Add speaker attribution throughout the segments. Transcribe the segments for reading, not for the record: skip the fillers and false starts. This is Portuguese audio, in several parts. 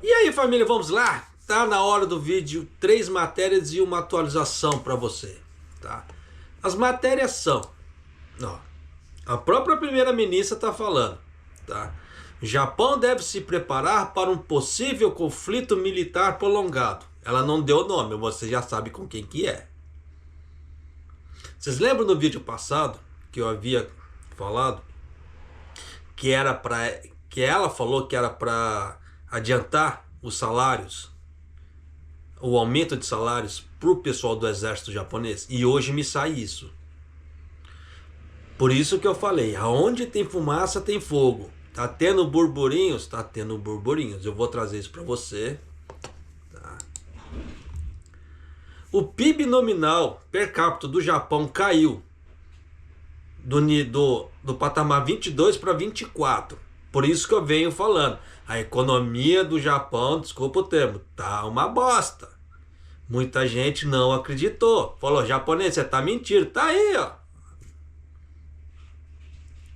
Speaker 1: E aí, família, vamos lá? Tá na hora do vídeo, 3 matérias e uma atualização para você, tá? As matérias são, ó, a própria primeira-ministra tá falando, tá? Japão deve se preparar para um possível conflito militar prolongado. Ela não deu o nome, você já sabe com quem que é. Vocês lembram no vídeo passado que eu havia falado que era para que ela falou que era para adiantar os salários, o aumento de salários para o pessoal do exército japonês? E hoje me sai isso. Por isso que eu falei, aonde tem fumaça tem fogo. Tá tendo burburinhos? Tá tendo burburinhos. Eu vou trazer isso para você. Tá? O PIB nominal per capita do Japão caiu do patamar 22 para 24. Por isso que eu venho falando. A economia do Japão, desculpa o termo, tá uma bosta. Muita gente não acreditou. Falou, japonês, você tá mentindo. Tá aí, ó.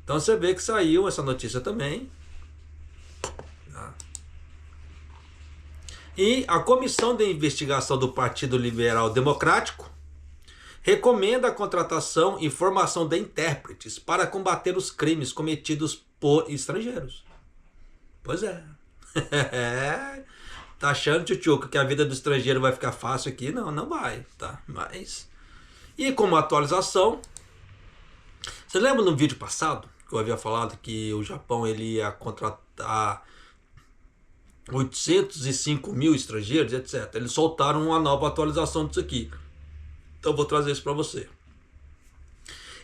Speaker 1: Então você vê que saiu essa notícia também. E a Comissão de Investigação do Partido Liberal Democrático recomenda a contratação e formação de intérpretes para combater os crimes cometidos por estrangeiros. Pois é. Tá achando, tchutchuca, que a vida do estrangeiro vai ficar fácil aqui? Não, não vai, tá? Mas... E como atualização, você lembra no vídeo passado que eu havia falado que o Japão ele ia contratar 805 mil estrangeiros, etc. Eles soltaram uma nova atualização disso aqui. Então eu vou trazer isso para você.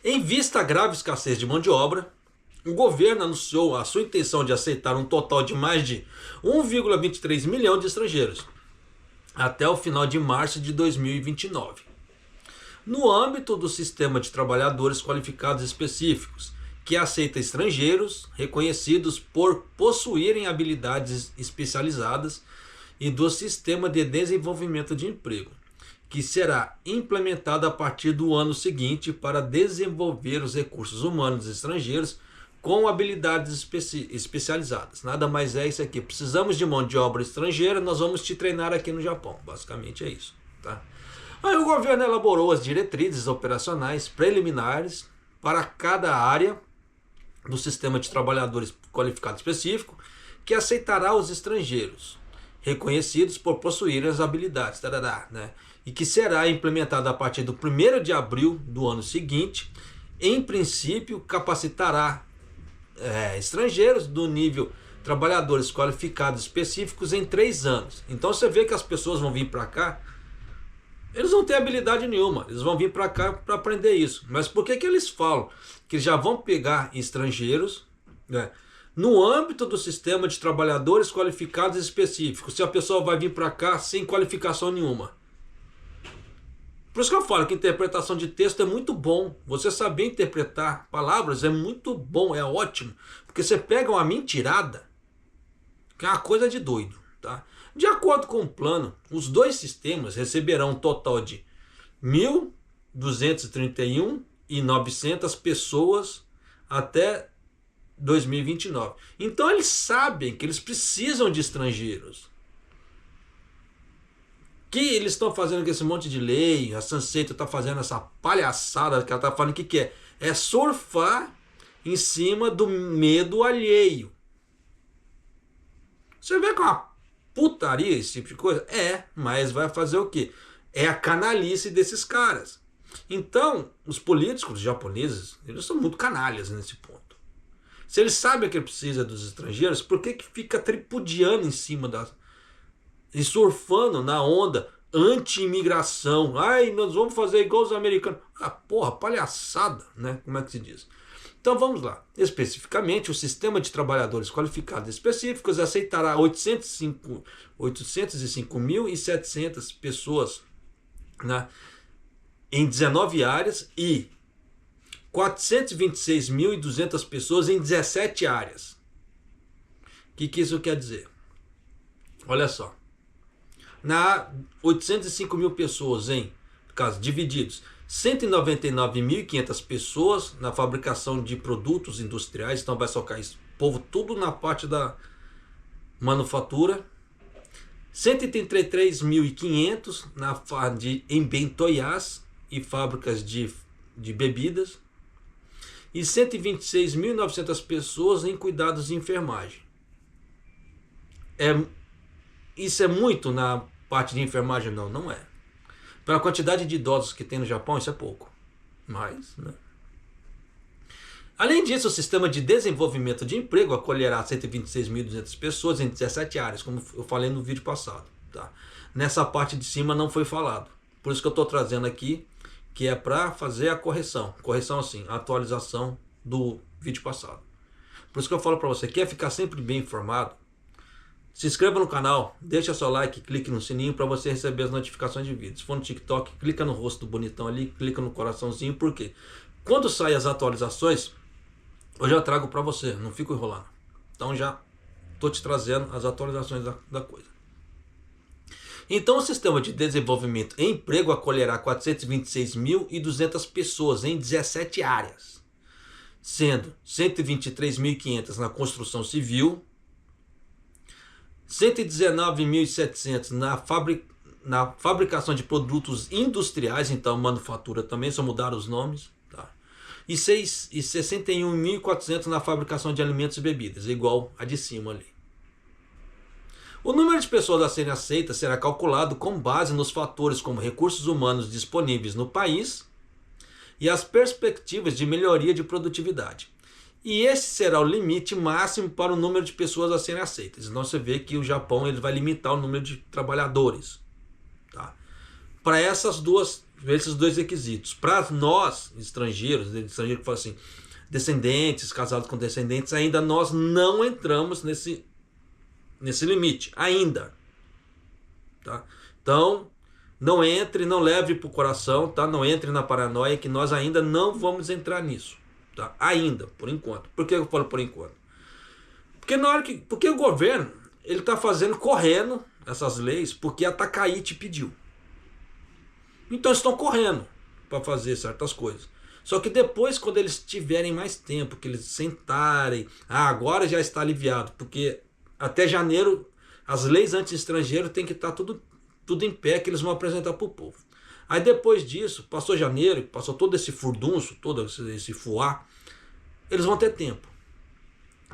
Speaker 1: Em vista à grave escassez de mão de obra, o governo anunciou a sua intenção de aceitar um total de mais de 1,23 milhão de estrangeiros até o final de março de 2029. No âmbito do sistema de trabalhadores qualificados específicos, que aceita estrangeiros reconhecidos por possuírem habilidades especializadas, e do sistema de desenvolvimento de emprego, que será implementado a partir do ano seguinte para desenvolver os recursos humanos estrangeiros com habilidades especializadas. Nada mais é isso aqui. Precisamos de mão de obra estrangeira, nós vamos te treinar aqui no Japão. Basicamente é isso, tá? Aí o governo elaborou as diretrizes operacionais preliminares para cada área do sistema de trabalhadores qualificado específico, que aceitará os estrangeiros reconhecidos por possuírem as habilidades, né? E que será implementado a partir do 1º de abril do ano seguinte. Em princípio, capacitará estrangeiros do nível trabalhadores qualificados específicos em 3 anos. Então você vê que as pessoas vão vir para cá, eles não têm habilidade nenhuma, eles vão vir para cá para aprender isso. Mas por que eles falam que já vão pegar estrangeiros, né, no âmbito do sistema de trabalhadores qualificados específicos, se a pessoa vai vir para cá sem qualificação nenhuma? Por isso que eu falo que interpretação de texto é muito bom. Você saber interpretar palavras é muito bom, é ótimo. Porque você pega uma mentirada, que é uma coisa de doido, tá? De acordo com o plano, os dois sistemas receberão um total de 1.231.900 pessoas até 2029. Então eles sabem que eles precisam de estrangeiros. Que eles estão fazendo com esse monte de lei, a Sanseito está fazendo essa palhaçada que ela está falando, o que é? É surfar em cima do medo alheio. Você vê que é uma putaria esse tipo de coisa? É, mas vai fazer o quê? É a canalice desses caras. Então, os políticos japoneses, eles são muito canalhas nesse ponto. Se eles sabem que precisa dos estrangeiros, por que fica tripudiando em cima e surfando na onda anti-imigração? Ai, nós vamos fazer igual os americanos. Ah, porra, palhaçada, né? Como é que se diz? Então vamos lá. Especificamente, o sistema de trabalhadores qualificados específicos aceitará 805.700 pessoas, né, em 19 áreas e 426.200 pessoas em 17 áreas. O que isso quer dizer? Olha só. 805 mil pessoas em, no caso, divididos, 199.500 pessoas na fabricação de produtos industriais. Então vai socar esse povo tudo na parte da manufatura, 133.500 em Bentoiás e fábricas de bebidas, e 126.900 pessoas em cuidados de enfermagem. Isso é muito na parte de enfermagem? Não, não é. Pela quantidade de idosos que tem no Japão, isso é pouco. Mas, né? Além disso, o Sistema de Desenvolvimento de Emprego acolherá 126.200 pessoas em 17 áreas, como eu falei no vídeo passado. Tá? Nessa parte de cima não foi falado. Por isso que eu estou trazendo aqui, que é para fazer a correção. Correção assim, a atualização do vídeo passado. Por isso que eu falo para você, quer ficar sempre bem informado? Se inscreva no canal, deixa seu like, clique no sininho para você receber as notificações de vídeos. Se for no TikTok, clica no rosto do bonitão ali, clica no coraçãozinho, porque quando saem as atualizações, eu já trago para você, não fico enrolando. Então já estou te trazendo as atualizações da coisa. Então o Sistema de Desenvolvimento e Emprego acolherá 426.200 pessoas em 17 áreas, sendo 123.500 na construção civil, 119.700 na fabricação de produtos industriais, então manufatura também, só mudaram os nomes, tá? E 61.400 na fabricação de alimentos e bebidas, igual a de cima ali. O número de pessoas a serem aceitas será calculado com base nos fatores como recursos humanos disponíveis no país e as perspectivas de melhoria de produtividade. E esse será o limite máximo para o número de pessoas a serem aceitas. Então você vê que o Japão ele vai limitar o número de trabalhadores, tá? Para esses dois requisitos. Para nós, estrangeiros que falam assim, descendentes, casados com descendentes, ainda nós não entramos nesse limite, ainda. Tá? Então, não entre, não leve para o coração, tá? Não entre na paranoia que nós ainda não vamos entrar nisso. Tá? Ainda, por enquanto. Por que eu falo por enquanto? Porque o governo ele está fazendo, correndo essas leis, porque a Takaichi pediu. Então estão correndo para fazer certas coisas. Só que depois, quando eles tiverem mais tempo, que eles sentarem, agora já está aliviado, porque até janeiro as leis anti-estrangeiro tem que estar tudo em pé, que eles vão apresentar para o povo. Aí depois disso, passou janeiro, passou todo esse furdunço, todo esse fuá, eles vão ter tempo.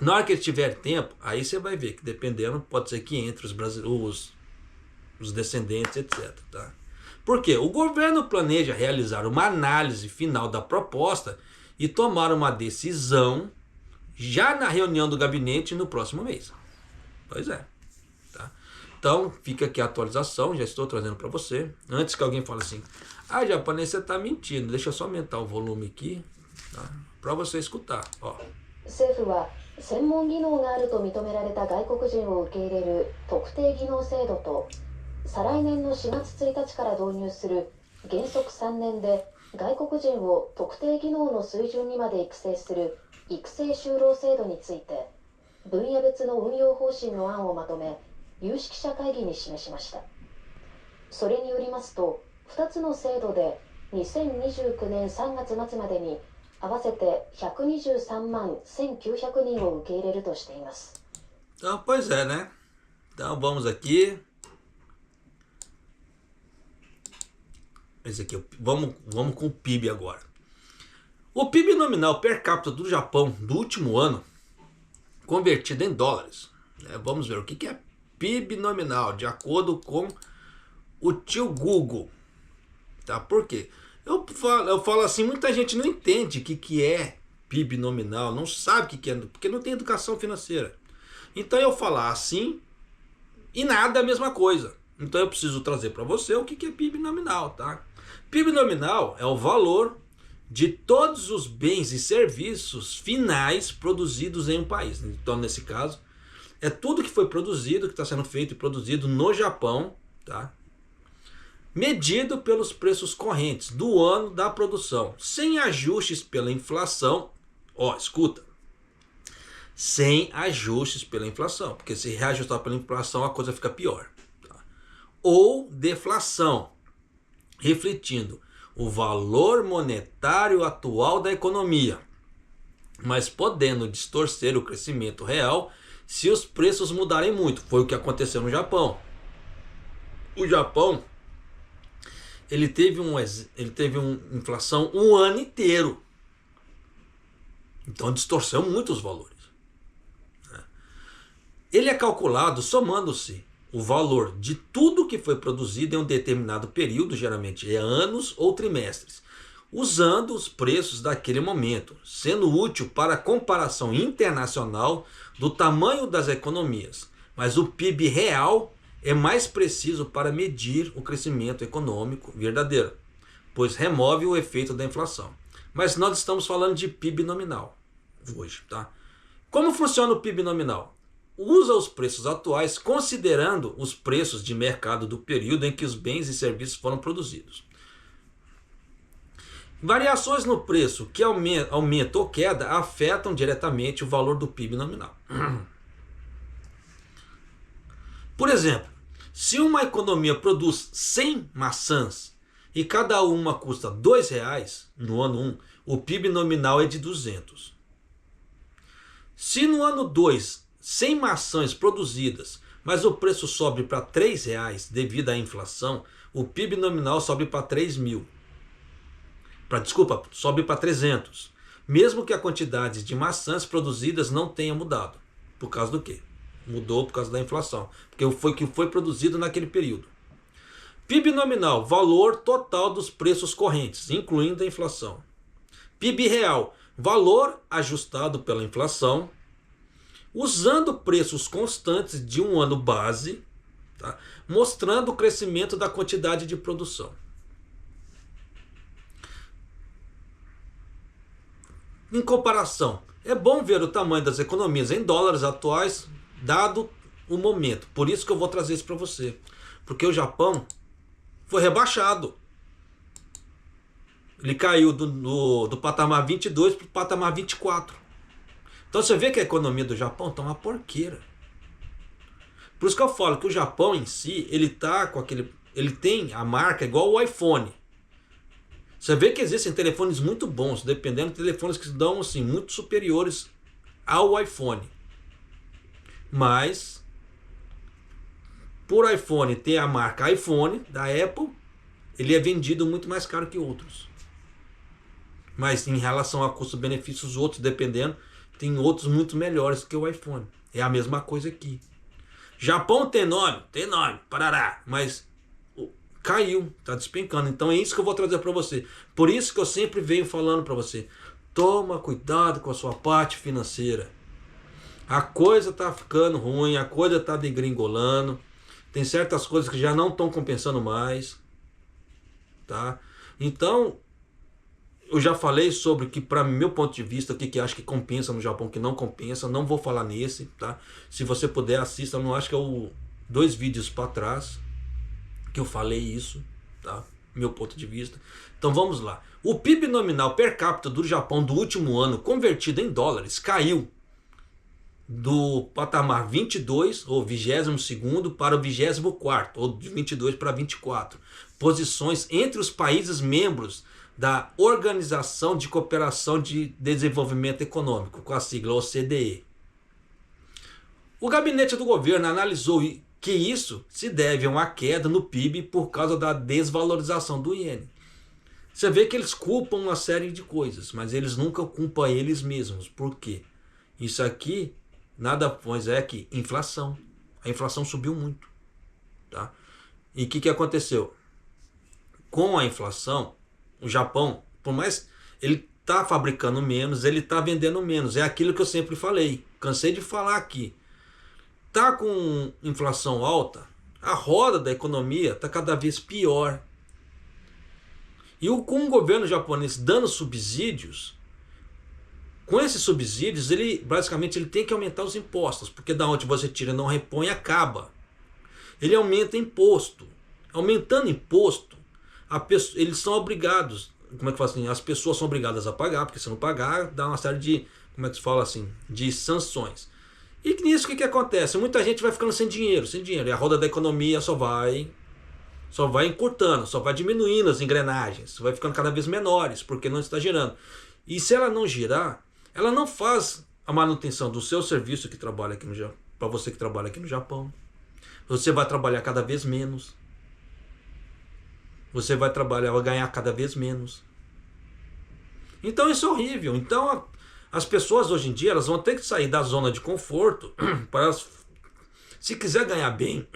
Speaker 1: Na hora que eles tiverem tempo, aí você vai ver que dependendo, pode ser que entre os brasileiros, os descendentes, etc. Tá? Por quê? O governo planeja realizar uma análise final da proposta e tomar uma decisão já na reunião do gabinete no próximo mês. Pois é. Tá? Então, fica aqui a atualização, já estou trazendo para você. Antes que alguém fale assim, japonês, você está mentindo. Deixa eu só aumentar o volume aqui, tá? Para você escutar. Ó.
Speaker 2: 政府は専門技能があると認められた外国人を受け入れる特定技能制度と、再来年の4月1日から導入する原則3年で外国人を特定技能の水準にまで育成する育成就労制度について、分野別の運用方針の案をまとめ、有識者会議に示しました。それによりますと、2つの制度で2029年3月末までに合わせて123万1900人を受け入れるとしています。
Speaker 1: Então, pois é, né? Então, vamos aqui. Esse aqui, vamos com o PIB agora. O PIB nominal per capita do Japão do último ano, convertido em dólares. Vamos ver o que é PIB nominal, de acordo com o tio Google. Tá? Por quê? Eu falo assim, muita gente não entende o que é PIB nominal, não sabe o que é, porque não tem educação financeira. Então eu falar assim e nada é a mesma coisa. Então eu preciso trazer para você o que é PIB nominal, tá? PIB nominal é o valor de todos os bens e serviços finais produzidos em um país. Então nesse caso, é tudo que foi produzido, que está sendo feito e produzido no Japão, tá? Medido pelos preços correntes do ano da produção, sem ajustes pela inflação. Escuta, sem ajustes pela inflação, porque se reajustar pela inflação a coisa fica pior. Tá? Ou deflação, refletindo o valor monetário atual da economia, mas podendo distorcer o crescimento real se os preços mudarem muito. Foi o que aconteceu no Japão. O Japão, ele teve uma inflação um ano inteiro. Então distorceu muito os valores. Ele é calculado somando-se o valor de tudo que foi produzido em um determinado período, geralmente é anos ou trimestres, usando os preços daquele momento, sendo útil para a comparação internacional do tamanho das economias. Mas o PIB real é mais preciso para medir o crescimento econômico verdadeiro, pois remove o efeito da inflação. Mas nós estamos falando de PIB nominal hoje, tá? Como funciona o PIB nominal? Usa os preços atuais considerando os preços de mercado do período em que os bens e serviços foram produzidos. Variações no preço que aumenta ou queda afetam diretamente o valor do PIB nominal. Por exemplo, se uma economia produz 100 maçãs e cada uma custa R$2 no ano 1, o PIB nominal é de 200. Se no ano 2, 100 maçãs produzidas, mas o preço sobe para R$3 devido à inflação, o PIB nominal sobe para 3.000. Sobe para 300. Mesmo que a quantidade de maçãs produzidas não tenha mudado. Por causa do quê? Mudou por causa da inflação. Porque foi o que foi produzido naquele período. PIB nominal, valor total dos preços correntes, incluindo a inflação. PIB real, valor ajustado pela inflação, usando preços constantes de um ano base, tá? Mostrando o crescimento da quantidade de produção. Em comparação, é bom ver o tamanho das economias em dólares atuais, dado o momento. Por isso que eu vou trazer isso para você. Porque o Japão foi rebaixado. Ele caiu do patamar 22 para o patamar 24. Então você vê que a economia do Japão está uma porqueira. Por isso que eu falo que o Japão em si, ele tem a marca igual o iPhone. Você vê que existem telefones muito bons, dependendo de telefones que dão assim, muito superiores ao iPhone. Mas, por iPhone ter a marca iPhone da Apple, ele é vendido muito mais caro que outros. Mas em relação a custo-benefício, os outros, dependendo, tem outros muito melhores que o iPhone. É a mesma coisa aqui. Japão tem nome, parará, mas caiu, está despencando. Então é isso que eu vou trazer para você. Por isso que eu sempre venho falando para você. Toma cuidado com a sua parte financeira. A coisa está ficando ruim, a coisa está degringolando. Tem certas coisas que já não estão compensando mais. Tá? Então, eu já falei sobre que, para meu ponto de vista, o que acho que compensa no Japão, que não compensa. Não vou falar nesse, tá? Se você puder, assista. Eu não acho que é 2 vídeos para trás que eu falei isso, tá? Meu ponto de vista. Então vamos lá. O PIB nominal per capita do Japão do último ano, convertido em dólares, caiu do patamar 22, ou 22º, para o 24º, ou de 22 para 24. Posições entre os países membros da Organização de Cooperação de Desenvolvimento Econômico, com a sigla OCDE. O gabinete do governo analisou que isso se deve a uma queda no PIB por causa da desvalorização do iene. Você vê que eles culpam uma série de coisas, mas eles nunca culpam eles mesmos. Por quê? Isso aqui nada mais é que inflação. A inflação subiu muito. Tá? E o que aconteceu? Com a inflação, o Japão, por mais ele está fabricando menos, ele está vendendo menos. É aquilo que eu sempre falei. Cansei de falar aqui. Está com inflação alta, a roda da economia está cada vez pior. E com o governo japonês dando subsídios, com esses subsídios, basicamente ele tem que aumentar os impostos, porque da onde você tira e não repõe, acaba. Ele aumenta imposto. Aumentando imposto, eles são obrigados, como é que fala assim? As pessoas são obrigadas a pagar, porque se não pagar, dá uma série de, como é que se fala assim? De sanções. E nisso o que acontece? Muita gente vai ficando sem dinheiro. E a roda da economia só vai encurtando, só vai diminuindo as engrenagens, vai ficando cada vez menores, porque não está girando. E se ela não girar, ela não faz a manutenção do seu serviço que trabalha aqui no Japão, para você que trabalha aqui no Japão. Você vai trabalhar cada vez menos. você vai trabalhar, vai ganhar cada vez menos. Então isso é horrível. Então as pessoas hoje em dia elas vão ter que sair da zona de conforto para se quiser ganhar bem,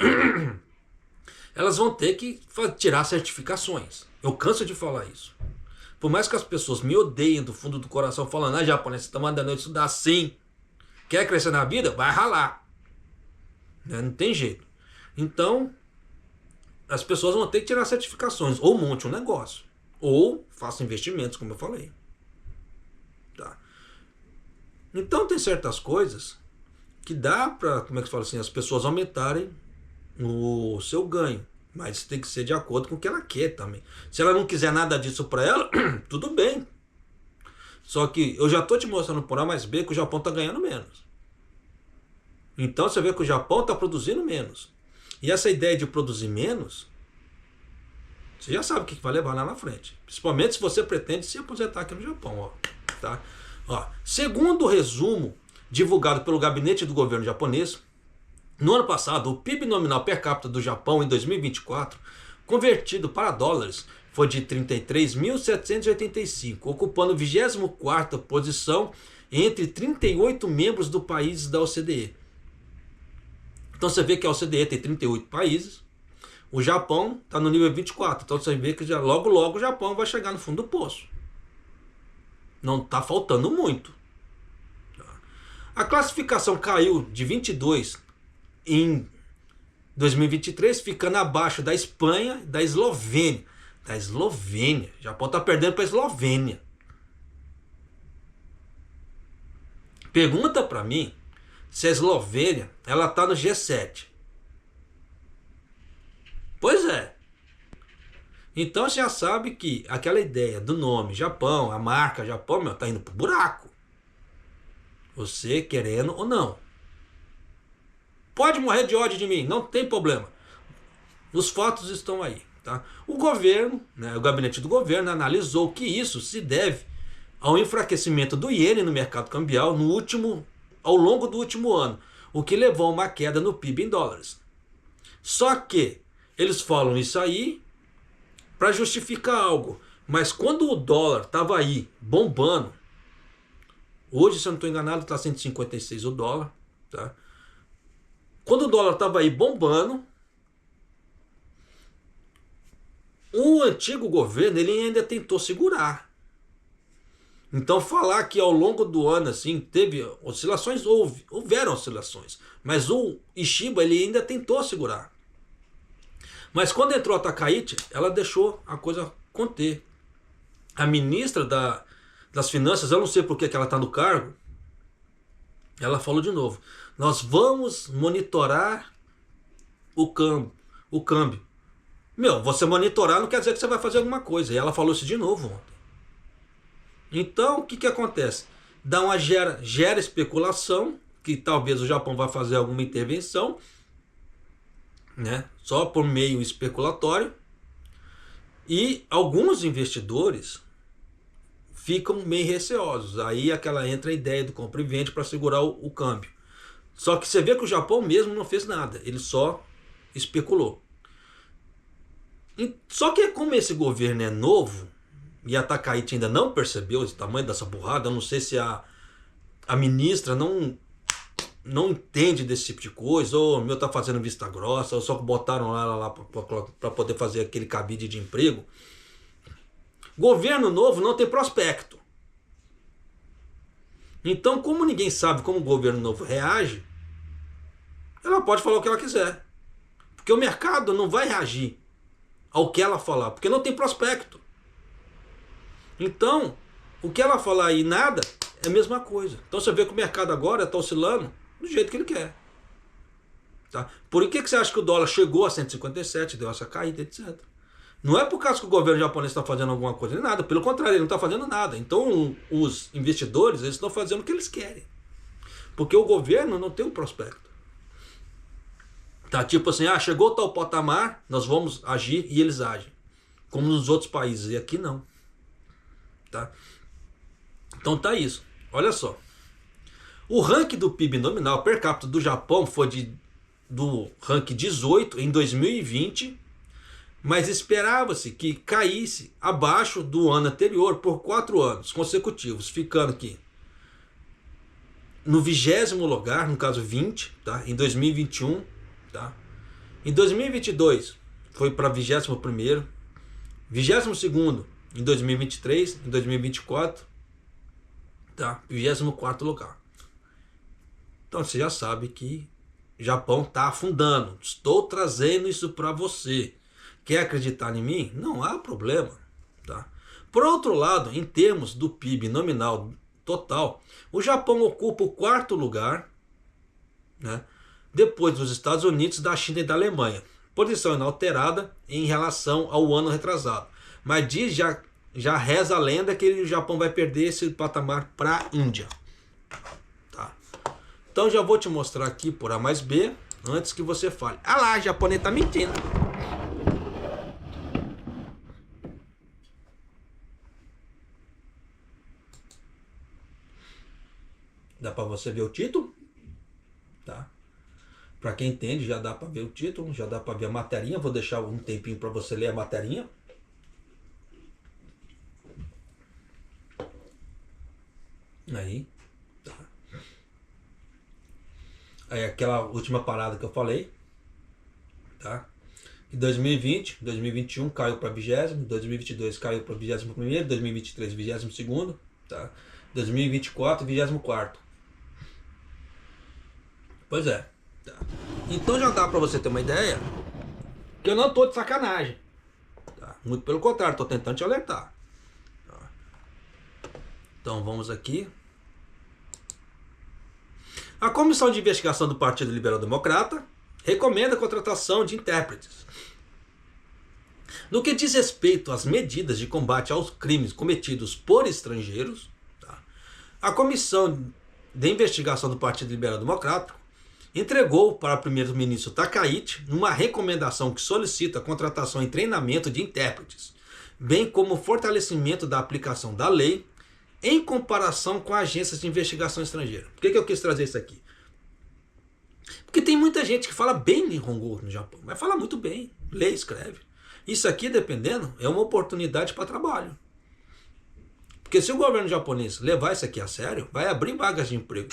Speaker 1: elas vão ter que tirar certificações. Eu canso de falar isso. Por mais que as pessoas me odeiem do fundo do coração falando, japonês, você tá mandando eu estudar assim. Quer crescer na vida? Vai ralar. Não tem jeito. Então, as pessoas vão ter que tirar certificações. Ou monte um negócio. Ou faça investimentos, como eu falei. Tá. Então, tem certas coisas que dá para, como é que se fala assim, as pessoas aumentarem o seu ganho. Mas tem que ser de acordo com o que ela quer também. Se ela não quiser nada disso para ela, tudo bem. Só que eu já estou te mostrando por A mais B que o Japão está ganhando menos. Então você vê que o Japão está produzindo menos. E essa ideia de produzir menos, você já sabe o que vai levar lá na frente. Principalmente se você pretende se aposentar aqui no Japão. Ó, tá? Ó, segundo o resumo divulgado pelo gabinete do governo japonês, no ano passado, o PIB nominal per capita do Japão em 2024, convertido para dólares, foi de 33.785, ocupando a 24ª posição entre 38 membros do país da OCDE. Então você vê que a OCDE tem 38 países, o Japão está no nível 24, então você vê que já, logo o Japão vai chegar no fundo do poço. Não está faltando muito. A classificação caiu de 22 em 2023, ficando abaixo da Espanha e da Eslovênia. Da Eslovênia. O Japão está perdendo para a Eslovênia. Pergunta para mim se a Eslovênia ela está no G7. Pois é. Então você já sabe que aquela ideia do nome Japão, a marca Japão, está indo pro buraco. Você querendo ou não. Pode morrer de ódio de mim, não tem problema. Os fatos estão aí. Tá? O governo, né, o gabinete do governo analisou que isso se deve ao enfraquecimento do iene no mercado cambial ao longo do último ano, o que levou a uma queda no PIB em dólares. Só que eles falam isso aí para justificar algo, mas quando o dólar estava aí bombando, hoje, se eu não estou enganado, está 156 o dólar, tá? Quando o dólar estava aí bombando, o antigo governo ele ainda tentou segurar. Então falar que ao longo do ano assim teve oscilações, houveram oscilações, mas o Ishiba ele ainda tentou segurar. Mas quando entrou a Takaichi, ela deixou a coisa conter. A ministra das Finanças, eu não sei por que ela está no cargo, ela falou de novo: nós vamos monitorar o câmbio. Meu, você monitorar não quer dizer que você vai fazer alguma coisa. E ela falou isso de novo ontem. Então, o que acontece? Gera especulação, que talvez o Japão vai fazer alguma intervenção, né? Só por meio especulatório. E alguns investidores ficam meio receosos. Aí entra a ideia do compra e vende para segurar o câmbio. Só que você vê que o Japão mesmo não fez nada. Ele só especulou. Só que como esse governo é novo, e a Takaichi ainda não percebeu o tamanho dessa burrada, eu não sei se a ministra não entende desse tipo de coisa, ou meu tá fazendo vista grossa, ou só botaram lá para poder fazer aquele cabide de emprego. Governo novo não tem prospecto. Então, como ninguém sabe como o governo novo reage, ela pode falar o que ela quiser. Porque o mercado não vai reagir ao que ela falar, porque não tem prospecto. Então, o que ela falar aí nada é a mesma coisa. Então você vê que o mercado agora está oscilando do jeito que ele quer. Tá? Por que você acha que o dólar chegou a 157, deu essa caída, etc. Não é por causa que o governo japonês está fazendo alguma coisa, nem nada. Pelo contrário, ele não está fazendo nada. Então os investidores eles estão fazendo o que eles querem. Porque o governo não tem um prospecto. Tá, tipo assim, chegou tal patamar, nós vamos agir e eles agem. Como nos outros países. E aqui não. Tá? Então tá isso. Olha só. O ranking do PIB nominal per capita do Japão foi do ranking 18 em 2020 mas esperava-se que caísse abaixo do ano anterior por 4 anos consecutivos, ficando aqui no 20º lugar, no caso 20, tá? Em 2021, tá? Em 2022 foi para 21º, 22º em 2023, em 2024, tá? 24º lugar. Então você já sabe que o Japão está afundando. Estou trazendo isso para você. Quer acreditar em mim? Não há problema, tá? Por outro lado, em termos do PIB nominal total, o Japão ocupa o 4º lugar, né? Depois dos Estados Unidos, da China e da Alemanha. Posição inalterada em relação ao ano retrasado. Mas já reza a lenda que o Japão vai perder esse patamar para a Índia. Tá? Então já vou te mostrar aqui por A mais B, antes que você fale. Ah lá, o japonês tá mentindo. Dá para você ver o título? Tá? Para quem entende, já dá para ver o título, já dá para ver a materinha. Vou deixar um tempinho para você ler a materinha. Aí, tá. Aí aquela última parada que eu falei, tá? Em 2020, 2021 caiu para 20º, 2022 caiu para 21º, 2023 22º, tá? 2024 24º. Pois é, tá. Então já dá para você ter uma ideia que eu não tô de sacanagem, tá? Muito pelo contrário, tô tentando te alertar. Tá? Então vamos aqui. A Comissão de Investigação do Partido Liberal Democrata recomenda a contratação de intérpretes. No que diz respeito às medidas de combate aos crimes cometidos por estrangeiros, tá? A Comissão de Investigação do Partido Liberal Democrata entregou para o primeiro-ministro Takaichi uma recomendação que solicita a contratação e treinamento de intérpretes, bem como o fortalecimento da aplicação da lei em comparação com agências de investigação estrangeira. Por que eu quis trazer isso aqui? Porque tem muita gente que fala bem Nihongo no Japão, mas fala muito bem, lê, escreve. Isso aqui, dependendo, é uma oportunidade para trabalho. Porque se o governo japonês levar isso aqui a sério, vai abrir vagas de emprego.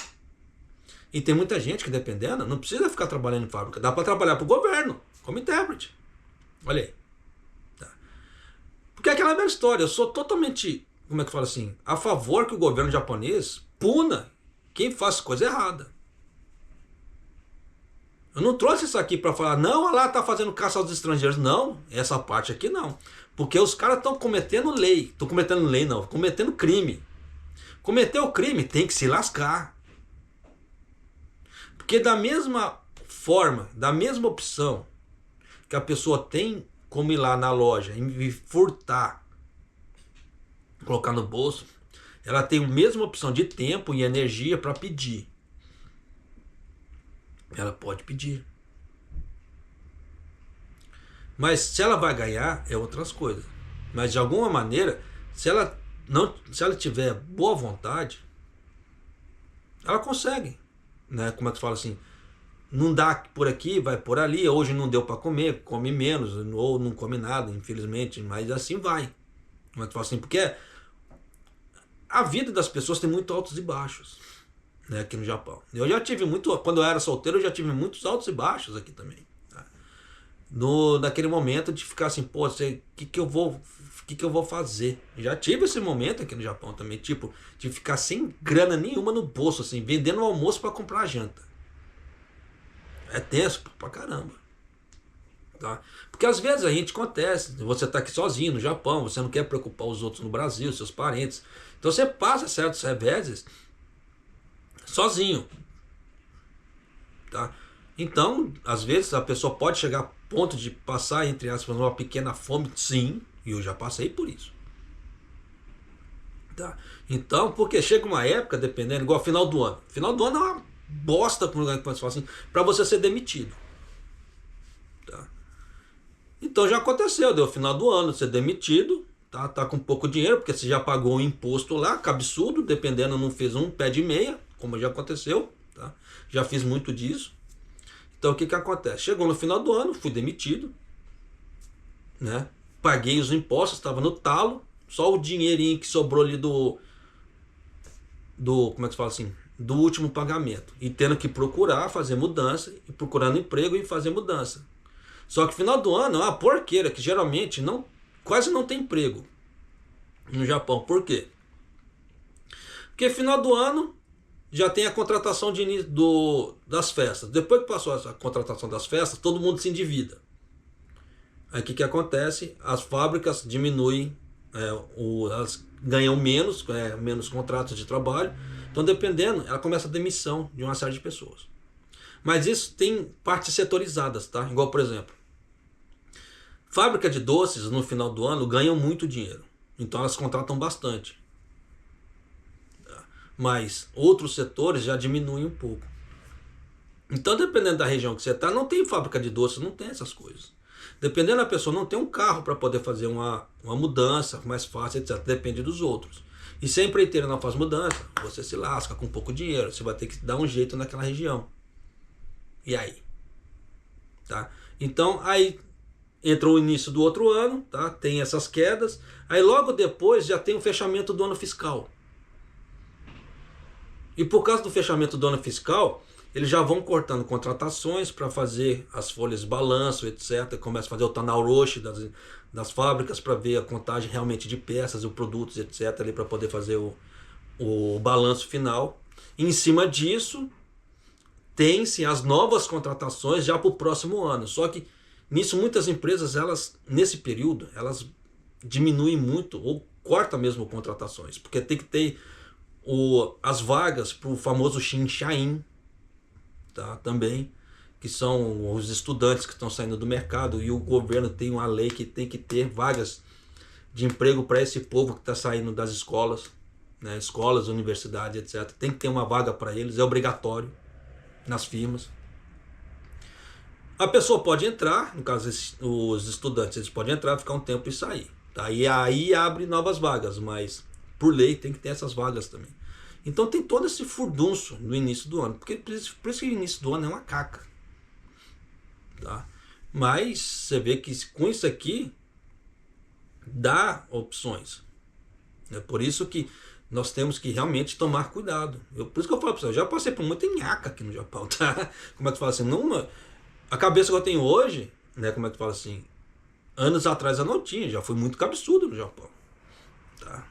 Speaker 1: E tem muita gente que, dependendo, não precisa ficar trabalhando em fábrica, dá para trabalhar para o governo, como intérprete. Olha aí. Tá. Porque é aquela mesma história, eu sou totalmente, como é que fala assim, a favor que o governo japonês puna quem faz coisa errada. Eu não trouxe isso aqui para falar, não, olha lá, tá fazendo caça aos estrangeiros. Não, essa parte aqui não. Porque os caras estão cometendo lei. Estão cometendo lei não, cometendo crime. Cometeu crime, tem que se lascar. Porque da mesma forma, da mesma opção que a pessoa tem como ir lá na loja e furtar, colocar no bolso, ela tem a mesma opção de tempo e energia para pedir. Ela pode pedir. Mas se ela vai ganhar, é outras coisas. Mas de alguma maneira, se ela tiver boa vontade, ela consegue. Né? Como é que fala assim? Não dá por aqui, vai por ali. Hoje não deu para comer, come menos, ou não come nada, infelizmente. Mas assim vai. Como é que fala assim? Porque a vida das pessoas tem muito altos e baixos. Né, aqui no Japão. Eu já tive muito, quando eu era solteiro, eu já tive muitos altos e baixos aqui também. Tá? Naquele momento de ficar assim, pô, o que eu vou fazer? Já tive esse momento aqui no Japão também, tipo, de ficar sem grana nenhuma no bolso, assim, vendendo o almoço para comprar a janta. É tenso pra caramba. Tá? Porque às vezes a gente acontece, você tá aqui sozinho no Japão, você não quer preocupar os outros no Brasil, seus parentes. Então você passa certos reveses sozinho, tá? Então, às vezes a pessoa pode chegar a ponto de passar, entre aspas, uma pequena fome, sim, e eu já passei por isso, tá? Então, porque chega uma época, dependendo, igual final do ano é uma bosta, como você fala assim, para você ser demitido, tá? Então já aconteceu, deu final do ano, ser demitido, tá com pouco dinheiro, porque você já pagou o imposto lá, que absurdo, dependendo, não fez um pé de meia, como já aconteceu, tá? Já fiz muito disso. Então o que acontece? Chegou no final do ano, fui demitido, né? Paguei os impostos, estava no talo, só o dinheirinho que sobrou ali como é que se fala assim, do último pagamento, e tendo que procurar fazer mudança, e procurando emprego e fazer mudança. Só que final do ano é uma porqueira, que geralmente quase não tem emprego no Japão. Por quê? Porque final do ano já tem a contratação de início das festas. Depois que passou essa contratação das festas, todo mundo se endivida. Aí o que acontece? As fábricas diminuem, elas ganham menos contratos de trabalho. Então, dependendo, ela começa a demissão de uma série de pessoas. Mas isso tem partes setorizadas, tá? Igual, por exemplo, fábrica de doces no final do ano ganham muito dinheiro. Então elas contratam bastante. Mas outros setores já diminuem um pouco. Então, dependendo da região que você está, não tem fábrica de doces, não tem essas coisas. Dependendo da pessoa, não tem um carro para poder fazer uma mudança mais fácil, etc. Depende dos outros. E se a empreiteira não faz mudança, você se lasca com pouco dinheiro. Você vai ter que dar um jeito naquela região. E aí? Tá? Então, aí entra o início do outro ano, tá? Tem essas quedas. Aí logo depois já tem o fechamento do ano fiscal. E por causa do fechamento do ano fiscal, eles já vão cortando contratações para fazer as folhas de balanço, etc. Começa a fazer o Tanauroshi das fábricas para ver a contagem realmente de peças, os produtos, etc. para poder fazer o balanço final. E em cima disso, tem-se as novas contratações já para o próximo ano. Só que nisso muitas empresas, nesse período, elas diminuem muito ou cortam mesmo contratações. Porque tem que ter as vagas para o famoso Shinshain, tá? Também, que são os estudantes que estão saindo do mercado, e o governo tem uma lei que tem que ter vagas de emprego para esse povo que está saindo das escolas, né? Escolas, universidades, etc. Tem que ter uma vaga para eles, é obrigatório nas firmas. A pessoa pode entrar, no caso os estudantes, eles podem entrar, ficar um tempo e sair, tá? E aí abre novas vagas, mas por lei tem que ter essas vagas também. Então tem todo esse furdunço no início do ano, porque por isso que o início do ano é uma caca, tá? Mas você vê que com isso aqui dá opções. É por isso que nós temos que realmente tomar cuidado. Por isso que eu falo para você, eu já passei por muita nhaca aqui no Japão, tá? Como é que fala assim? A cabeça que eu tenho hoje, né? Como é que fala assim? Anos atrás eu não tinha, já fui muito cabeçudo no Japão, tá?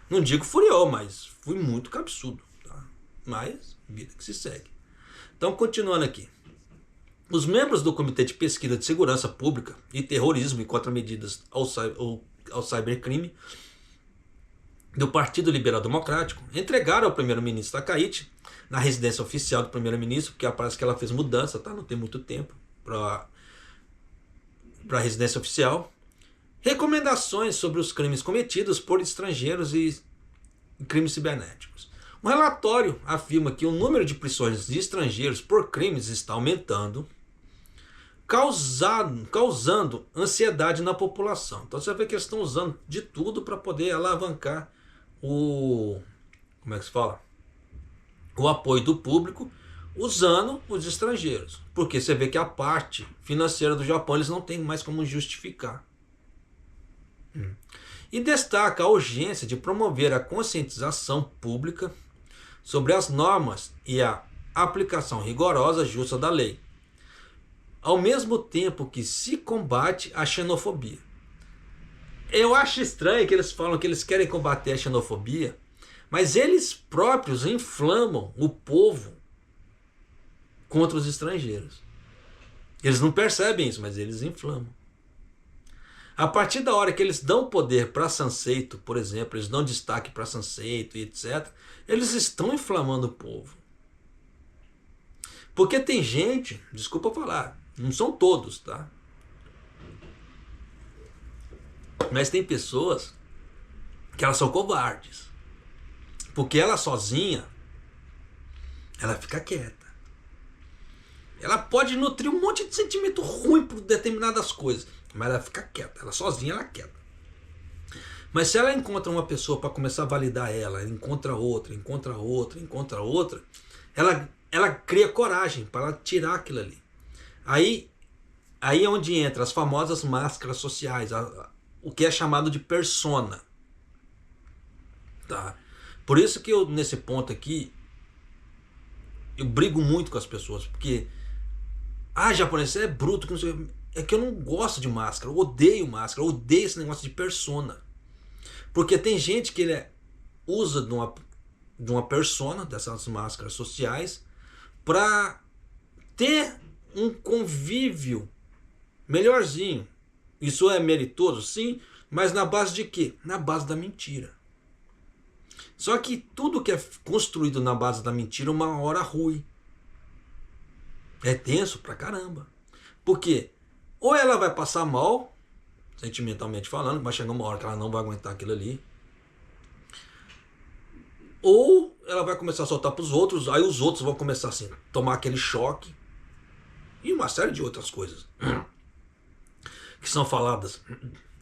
Speaker 1: Não digo furiou, mas fui muito cabeçudo, tá? Mas vida que se segue. Então, continuando aqui. Os membros do Comitê de Pesquisa de Segurança Pública e Terrorismo e Contramedidas ao Cybercrime do Partido Liberal Democrático entregaram ao primeiro-ministro Takaichi, na residência oficial do primeiro-ministro, porque parece que ela fez mudança, tá? Não tem muito tempo para a residência oficial, recomendações sobre os crimes cometidos por estrangeiros e crimes cibernéticos. Um relatório afirma que o número de prisões de estrangeiros por crimes está aumentando, causando ansiedade na população. Então você vê que eles estão usando de tudo para poder alavancar como é que se fala? O apoio do público, usando os estrangeiros. Porque você vê que a parte financeira do Japão eles não têm mais como justificar. E destaca a urgência de promover a conscientização pública sobre as normas e a aplicação rigorosa justa da lei, ao mesmo tempo que se combate a xenofobia. Eu acho estranho que eles falam que eles querem combater a xenofobia, mas eles próprios inflamam o povo contra os estrangeiros. Eles não percebem isso, mas eles inflamam. A partir da hora que eles dão poder para Sanseito, por exemplo, eles dão destaque para Sanseito e etc., eles estão inflamando o povo. Porque tem gente, desculpa falar, não são todos, tá? Mas tem pessoas que elas são covardes. Porque ela sozinha, ela fica quieta. Ela pode nutrir um monte de sentimento ruim por determinadas coisas, mas ela fica quieta. Ela sozinha, ela é quieta. Mas se ela encontra uma pessoa para começar a validar ela encontra outra, ela cria coragem para ela tirar aquilo ali. Aí Aí é onde entra as famosas máscaras sociais, o que é chamado de persona. Tá? Por isso que eu, nesse ponto aqui, eu brigo muito com as pessoas, porque japonês, você é bruto, que não sei, é que eu não gosto de máscara, eu odeio máscara, eu odeio esse negócio de persona. Porque tem gente que usa de uma persona, dessas máscaras sociais, para ter um convívio melhorzinho. Isso é meritoso? Sim, mas na base de quê? Na base da mentira. Só que tudo que é construído na base da mentira, uma hora rui. É tenso pra caramba. Por quê? Ou ela vai passar mal, sentimentalmente falando, vai chegar uma hora que ela não vai aguentar aquilo ali. Ou ela vai começar a soltar pros outros, aí os outros vão começar assim, tomar aquele choque. E uma série de outras coisas que são faladas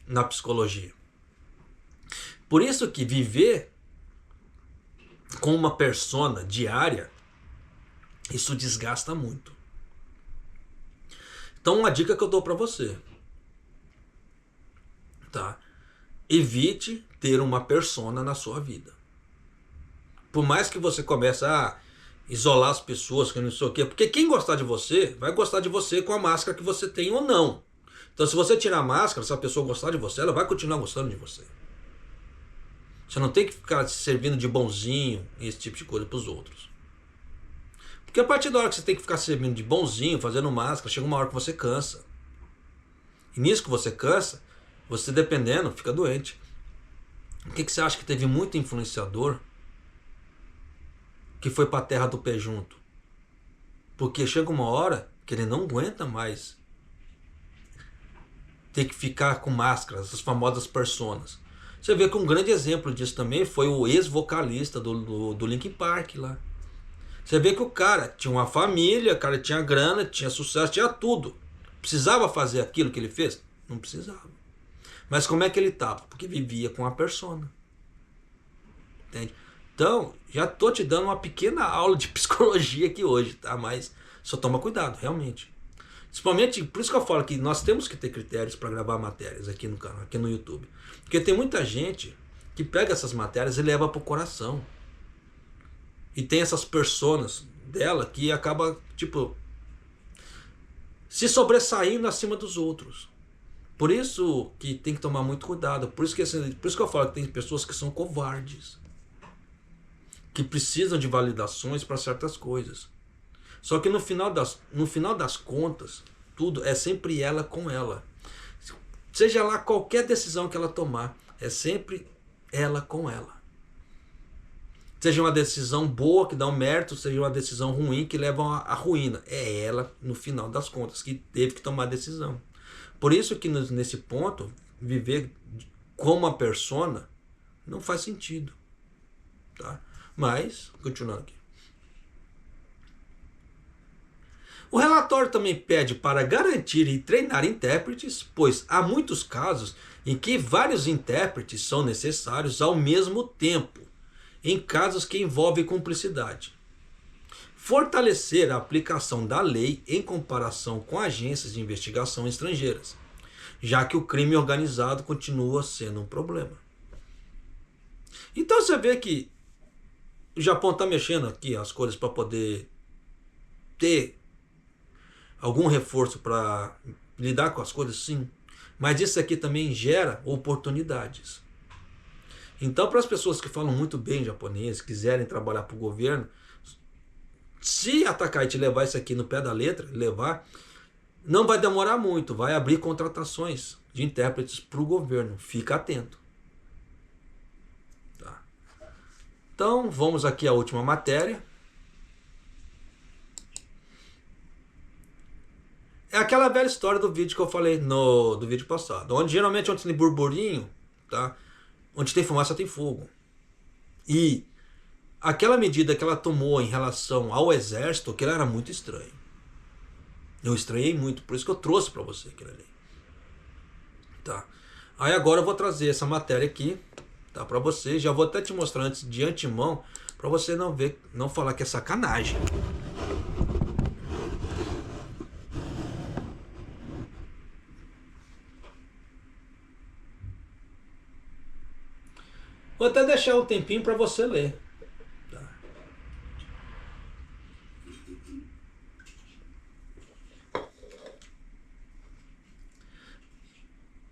Speaker 1: na psicologia. Por isso que viver com uma persona diária, isso desgasta muito. Então uma dica que eu dou para você, tá? Evite ter uma persona na sua vida. Por mais que você comece a isolar as pessoas, que não sei o quê, porque quem gostar de você, vai gostar de você com a máscara que você tem ou não. Então se você tirar a máscara, se a pessoa gostar de você, ela vai continuar gostando de você. Você não tem que ficar se servindo de bonzinho e esse tipo de coisa para os outros. Porque a partir da hora que você tem que ficar se servindo de bonzinho, fazendo máscara, chega uma hora que você cansa. E nisso que você cansa, você dependendo, fica doente. O que você acha que teve muito influenciador que foi para a terra do pé junto? Porque chega uma hora que ele não aguenta mais ter que ficar com máscaras, as famosas personas. Você vê que um grande exemplo disso também foi o ex-vocalista do Linkin Park lá. Você vê que o cara tinha uma família, o cara tinha grana, tinha sucesso, tinha tudo. Precisava fazer aquilo que ele fez? Não precisava. Mas como é que ele estava? Porque vivia com a persona. Entende? Então, já tô te dando uma pequena aula de psicologia aqui hoje, tá? Mas só toma cuidado, realmente. Principalmente, por isso que eu falo que nós temos que ter critérios para gravar matérias aqui no canal, aqui no YouTube. Porque tem muita gente que pega essas matérias e leva pro coração. E tem essas personas dela que acaba, tipo, se sobressaindo acima dos outros. Por isso que tem que tomar muito cuidado. Por isso que eu falo que tem pessoas que são covardes, que precisam de validações para certas coisas. Só que no final das contas, tudo é sempre ela com ela. Seja lá qualquer decisão que ela tomar, é sempre ela com ela. Seja uma decisão boa que dá um mérito, seja uma decisão ruim que leva à ruína. É ela, no final das contas, que teve que tomar a decisão. Por isso que nesse ponto, viver como uma persona não faz sentido. Tá? Mas, continuando aqui. O relatório também pede para garantir e treinar intérpretes, pois há muitos casos em que vários intérpretes são necessários ao mesmo tempo, em casos que envolvem cumplicidade. Fortalecer a aplicação da lei em comparação com agências de investigação estrangeiras, já que o crime organizado continua sendo um problema. Então você vê que o Japão está mexendo aqui as coisas para poder ter algum reforço para lidar com as coisas, sim. Mas isso aqui também gera oportunidades. Então, para as pessoas que falam muito bem japonês, quiserem trabalhar para o governo, se atacar e te levar isso aqui no pé da letra, não vai demorar muito, vai abrir contratações de intérpretes para o governo. Fica atento. Tá. Então, vamos aqui à última matéria. É aquela velha história do vídeo que eu falei do vídeo passado, onde geralmente onde tem burburinho, tá? Onde tem fumaça tem fogo. E aquela medida que ela tomou em relação ao exército, aquilo era muito estranho. Eu estranhei muito, por isso que eu trouxe para você aquilo ali. Tá? Aí agora eu vou trazer essa matéria aqui, tá, para você. Já vou até te mostrar antes de antemão, para você não falar que é sacanagem. Vou até deixar um tempinho para você ler. Tá?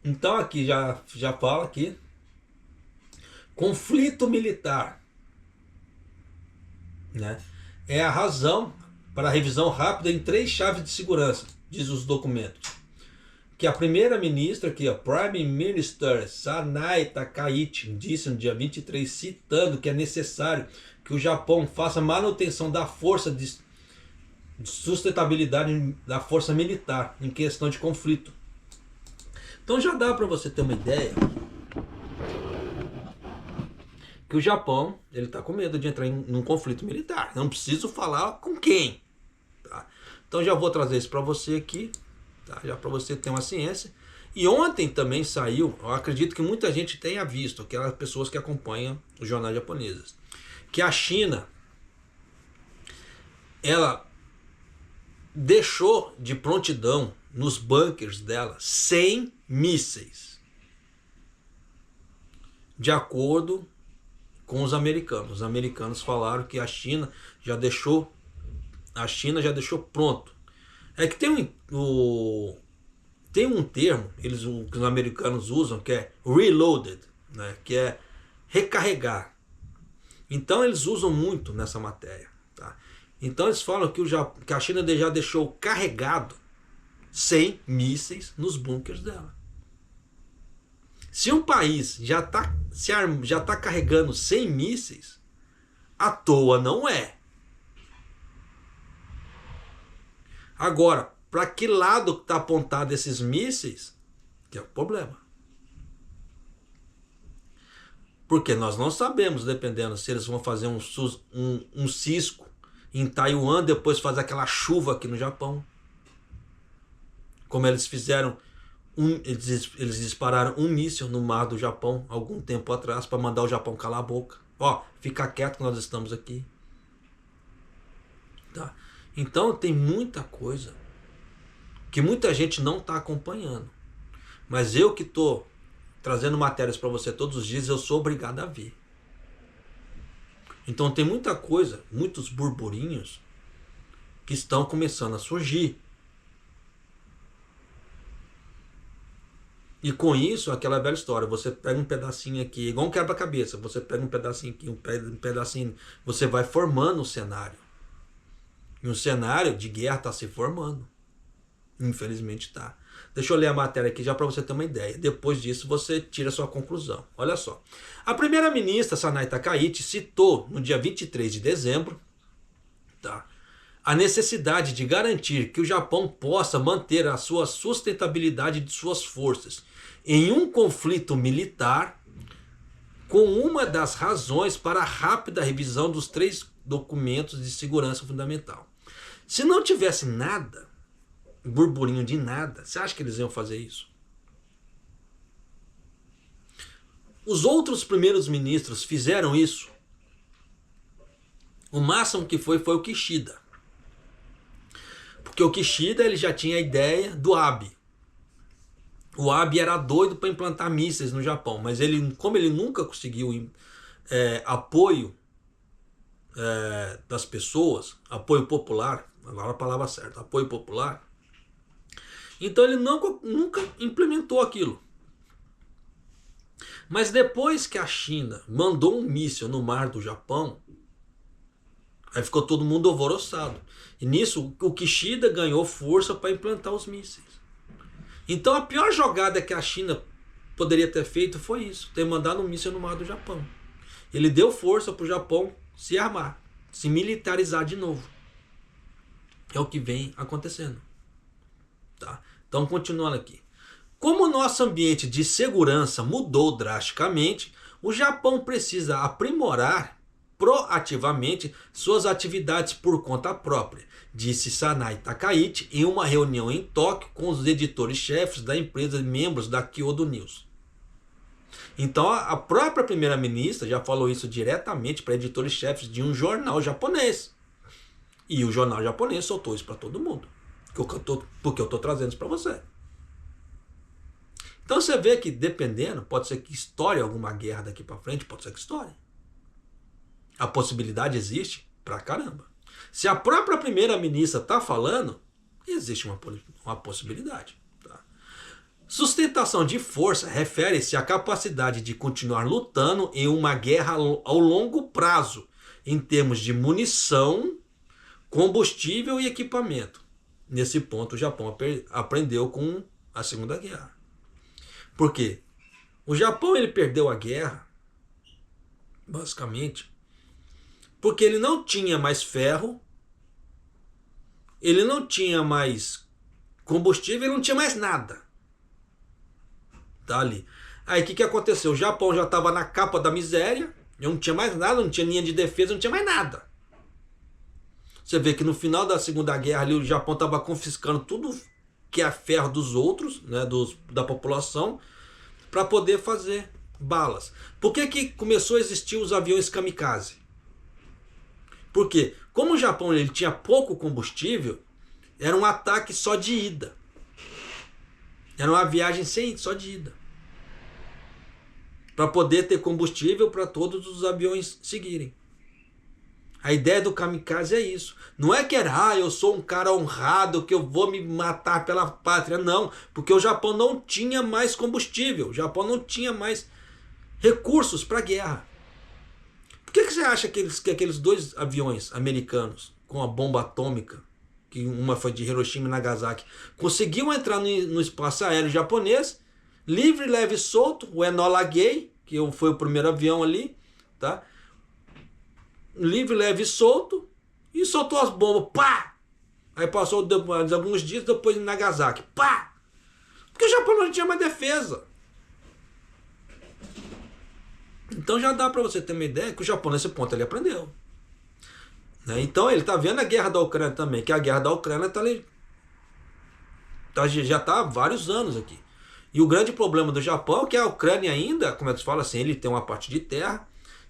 Speaker 1: Então aqui já fala aqui. Conflito militar, né, é a razão para a revisão rápida em 3 chaves de segurança, diz os documentos. Que a primeira-ministra, que a Prime Minister Sanai Takaichi, disse no dia 23, citando que é necessário que o Japão faça manutenção da força de sustentabilidade da força militar em questão de conflito. Então já dá para você ter uma ideia que o Japão ele está com medo de entrar em um conflito militar. Não preciso falar com quem. Tá? Então já vou trazer isso para você aqui, tá? Já para você ter uma ciência. E ontem também saiu, eu acredito que muita gente tenha visto, aquelas pessoas que acompanham os jornais japoneses, que a China, ela deixou de prontidão nos bunkers dela 100 mísseis. De acordo com os americanos. Os americanos falaram que a China já deixou pronto. É que tem um termo que os americanos usam que é reloaded, né, que é recarregar. Então eles usam muito nessa matéria. Tá? Então eles falam que a China já deixou carregado 100 mísseis nos bunkers dela. Se um país já está carregando 100 mísseis, à toa não é. Agora, para que lado está apontado esses mísseis, que é o problema. Porque nós não sabemos, dependendo se eles vão fazer um cisco em Taiwan, depois fazer aquela chuva aqui no Japão. Como eles fizeram. Eles dispararam um míssil no mar do Japão algum tempo atrás para mandar o Japão calar a boca. Ó, fica quieto que nós estamos aqui. Tá? Então tem muita coisa que muita gente não está acompanhando. Mas eu que estou trazendo matérias para você todos os dias, eu sou obrigado a ver. Então tem muita coisa, muitos burburinhos que estão começando a surgir. E com isso, aquela velha história, você pega um pedacinho aqui, igual um quebra-cabeça, você pega um pedacinho aqui, um pedacinho, você vai formando um cenário. E um cenário de guerra está se formando. Infelizmente está. Deixa eu ler a matéria aqui já para você ter uma ideia. Depois disso você tira a sua conclusão. Olha só. A primeira-ministra Sanai Takaichi citou no dia 23 de dezembro, tá, a necessidade de garantir que o Japão possa manter a sua sustentabilidade de suas forças em um conflito militar, com uma das razões para a rápida revisão dos 3 documentos de segurança fundamental. Se não tivesse nada, burburinho de nada, você acha que eles iam fazer isso? Os outros primeiros ministros fizeram isso. O máximo que foi o Kishida. Porque o Kishida ele já tinha a ideia do Abe. O Abe era doido para implantar mísseis no Japão, mas como ele nunca conseguiu apoio das pessoas, apoio popular, agora a palavra certa, apoio popular, então ele nunca implementou aquilo. Mas depois que a China mandou um míssil no mar do Japão, aí ficou todo mundo alvoroçado. E nisso o Kishida ganhou força para implantar os mísseis. Então a pior jogada que a China poderia ter feito foi isso, ter mandado um míssil no mar do Japão. Ele deu força para o Japão se armar, se militarizar de novo. É o que vem acontecendo. Tá? Então continuando aqui. Como o nosso ambiente de segurança mudou drasticamente, o Japão precisa aprimorar proativamente suas atividades por conta própria, disse Sanai Takaichi em uma reunião em Tóquio com os editores-chefes da empresa e membros da Kyodo News. Então a própria primeira-ministra já falou isso diretamente para editores-chefes de um jornal japonês. E o jornal japonês soltou isso para todo mundo. Porque eu estou trazendo isso para você. Então você vê que dependendo, pode ser que estoure alguma guerra daqui para frente, pode ser que estoure. A possibilidade existe pra caramba. Se a própria primeira-ministra está falando, existe uma possibilidade. Tá? Sustentação de força refere-se à capacidade de continuar lutando em uma guerra ao longo prazo, em termos de munição, combustível e equipamento. Nesse ponto, o Japão aprendeu com a Segunda Guerra. Por quê? O Japão ele perdeu a guerra, basicamente, porque ele não tinha mais ferro, ele não tinha mais combustível, ele não tinha mais nada. Tá ali. Aí o que aconteceu? O Japão já estava na capa da miséria, não tinha mais nada, não tinha linha de defesa, não tinha mais nada. Você vê que no final da Segunda Guerra ali, o Japão estava confiscando tudo que é ferro dos outros, né, da população, para poder fazer balas. Por que começou a existir os aviões kamikaze? Porque, como o Japão ele tinha pouco combustível, era um ataque só de ida. Era uma viagem só de ida. Para poder ter combustível para todos os aviões seguirem. A ideia do kamikaze é isso. Não é que era, eu sou um cara honrado, que eu vou me matar pela pátria. Não, porque o Japão não tinha mais combustível. O Japão não tinha mais recursos para a guerra. Por que você acha que aqueles dois aviões americanos com a bomba atômica, que uma foi de Hiroshima e Nagasaki, conseguiam entrar no espaço aéreo japonês, livre, leve e solto, o Enola Gay, que foi o primeiro avião ali, tá? Livre, leve e solto, e soltou as bombas, pá! Aí passou alguns dias depois em Nagasaki, pá! Porque o Japão não tinha mais defesa. Então já dá para você ter uma ideia que o Japão nesse ponto ele aprendeu. Né? Então ele está vendo a guerra da Ucrânia também, que a guerra da Ucrânia já está há vários anos aqui. E o grande problema do Japão é que a Ucrânia ainda, como é que se fala assim, ele tem uma parte de terra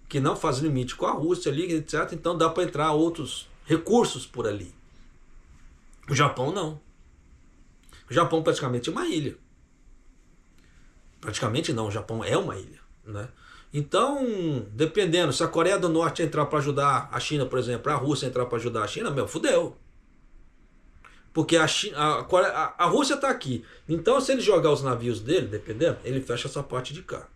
Speaker 1: que não faz limite com a Rússia ali, etc. Então dá para entrar outros recursos por ali. O Japão não. O Japão praticamente é uma ilha. Praticamente não, o Japão é uma ilha, né? Então, dependendo, se a Coreia do Norte entrar para ajudar a China, por exemplo, a Rússia entrar para ajudar a China, fudeu. Porque a Rússia está aqui. Então, se ele jogar os navios dele, dependendo, ele fecha essa parte de cá.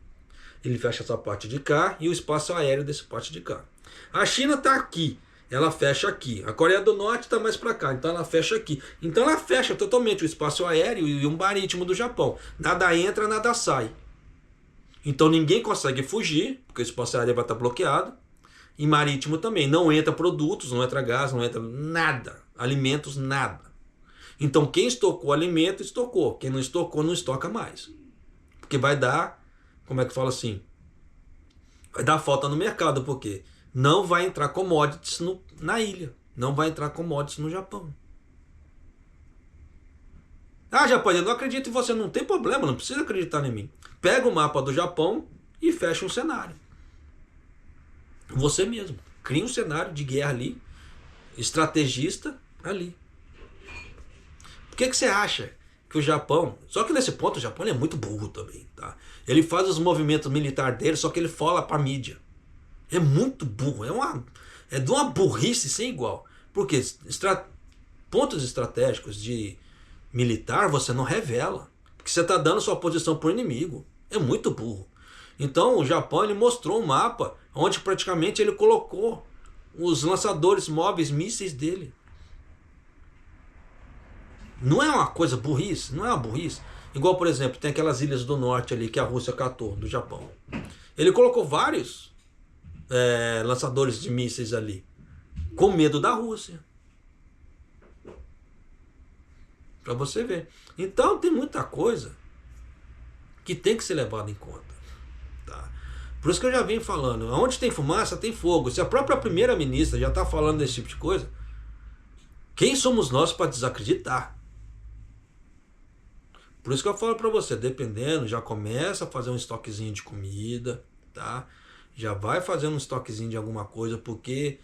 Speaker 1: Ele fecha essa parte de cá e o espaço aéreo desse parte de cá. A China está aqui, ela fecha aqui. A Coreia do Norte está mais para cá, então ela fecha aqui. Então ela fecha totalmente o espaço aéreo e o marítimo do Japão. Nada entra, nada sai. Então ninguém consegue fugir, porque o espaço aéreo vai estar bloqueado. E marítimo também. Não entra produtos, não entra gás, não entra nada. Alimentos, nada. Então quem estocou alimento, estocou. Quem não estocou, não estoca mais. Porque vai dar, como é que fala assim? Vai dar falta no mercado, porque não vai entrar commodities na ilha. Não vai entrar commodities no Japão. Ah, Japão, eu não acredito em você. Não tem problema, não precisa acreditar em mim. Pega o mapa do Japão e fecha um cenário. Você mesmo. Cria um cenário de guerra ali. Estrategista ali. Por que você acha que o Japão... Só que nesse ponto o Japão é muito burro também. Tá? Ele faz os movimentos militares dele, só que ele fala para a mídia. É muito burro. É de uma burrice sem igual. Porque pontos estratégicos de militar você não revela. Porque você está dando sua posição para o inimigo. É muito burro. Então o Japão ele mostrou um mapa onde praticamente ele colocou os lançadores móveis, mísseis dele. Não é uma coisa burrice? Não é uma burrice? Igual, por exemplo, tem aquelas ilhas do norte ali que a Rússia catou, do Japão. Ele colocou vários lançadores de mísseis ali, com medo da Rússia. Para você ver. Então tem muita coisa que tem que ser levada em conta. Tá? Por isso que eu já venho falando, onde tem fumaça tem fogo. Se a própria primeira-ministra já está falando desse tipo de coisa, quem somos nós para desacreditar? Por isso que eu falo para você, dependendo, já começa a fazer um estoquezinho de comida, tá? Já vai fazendo um estoquezinho de alguma coisa, porque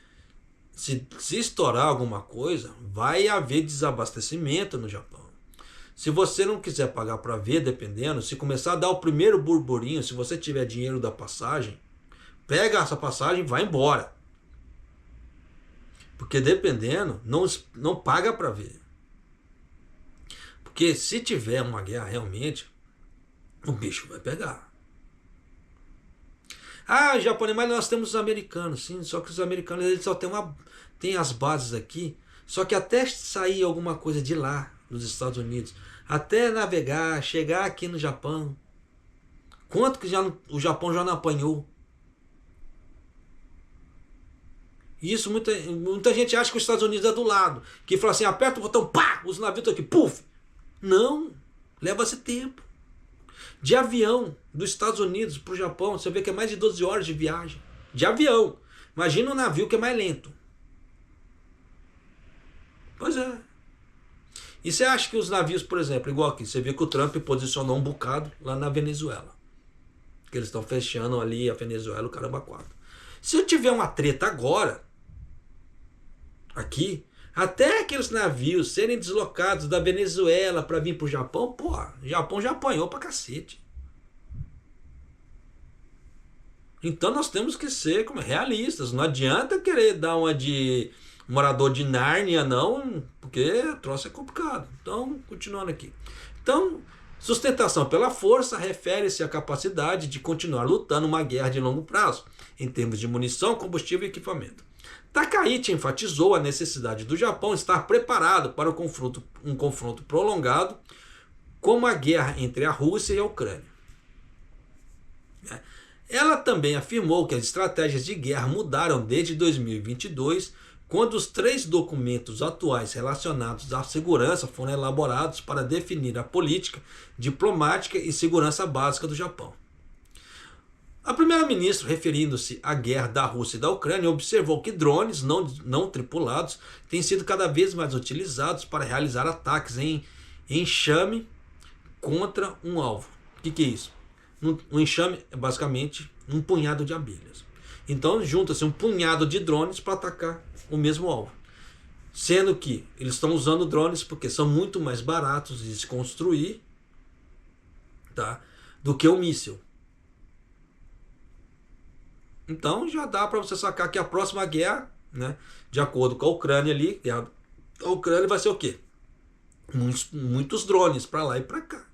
Speaker 1: se estourar alguma coisa, vai haver desabastecimento no Japão. Se você não quiser pagar para ver, dependendo, se começar a dar o primeiro burburinho, se você tiver dinheiro da passagem, pega essa passagem e vai embora. Porque dependendo, não paga para ver. Porque se tiver uma guerra realmente, o bicho vai pegar. Ah, japonês, mas nós temos os americanos, sim, só que os americanos eles só tem as bases aqui, só que até sair alguma coisa de lá, nos Estados Unidos, até navegar, chegar aqui no Japão, quanto que o Japão já não apanhou? Isso muita gente acha que os Estados Unidos é do lado, que fala assim, aperta o botão, pá, os navios estão aqui, puf. Não, leva-se tempo. De avião, dos Estados Unidos para o Japão, você vê que é mais de 12 horas de viagem. De avião. Imagina um navio que é mais lento. Pois é. E você acha que os navios, por exemplo, igual aqui, você vê que o Trump posicionou um bocado lá na Venezuela. Que eles estão fechando ali a Venezuela, o caramba quatro. Se eu tiver uma treta agora, aqui, até aqueles navios serem deslocados da Venezuela para vir pro Japão, pô, o Japão já apanhou pra cacete. Então nós temos que ser realistas. Não adianta querer dar uma de morador de Nárnia, não, porque o troço é complicado. Então, continuando aqui. Então, sustentação pela força refere-se à capacidade de continuar lutando uma guerra de longo prazo, em termos de munição, combustível e equipamento. Takaichi enfatizou a necessidade do Japão estar preparado para um confronto prolongado, como a guerra entre a Rússia e a Ucrânia. Ela também afirmou que as estratégias de guerra mudaram desde 2022, quando os 3 documentos atuais relacionados à segurança foram elaborados para definir a política diplomática e segurança básica do Japão. A primeira-ministra, referindo-se à guerra da Rússia e da Ucrânia, observou que drones não tripulados têm sido cada vez mais utilizados para realizar ataques em enxame contra um alvo. O que é isso? Um enxame é basicamente um punhado de abelhas. Então junta-se um punhado de drones para atacar o mesmo alvo. Sendo que eles estão usando drones porque são muito mais baratos de se construir, tá, do que o míssil. Então já dá para você sacar que a próxima guerra, né, de acordo com a Ucrânia ali, a Ucrânia vai ser o quê? Muitos drones para lá e para cá.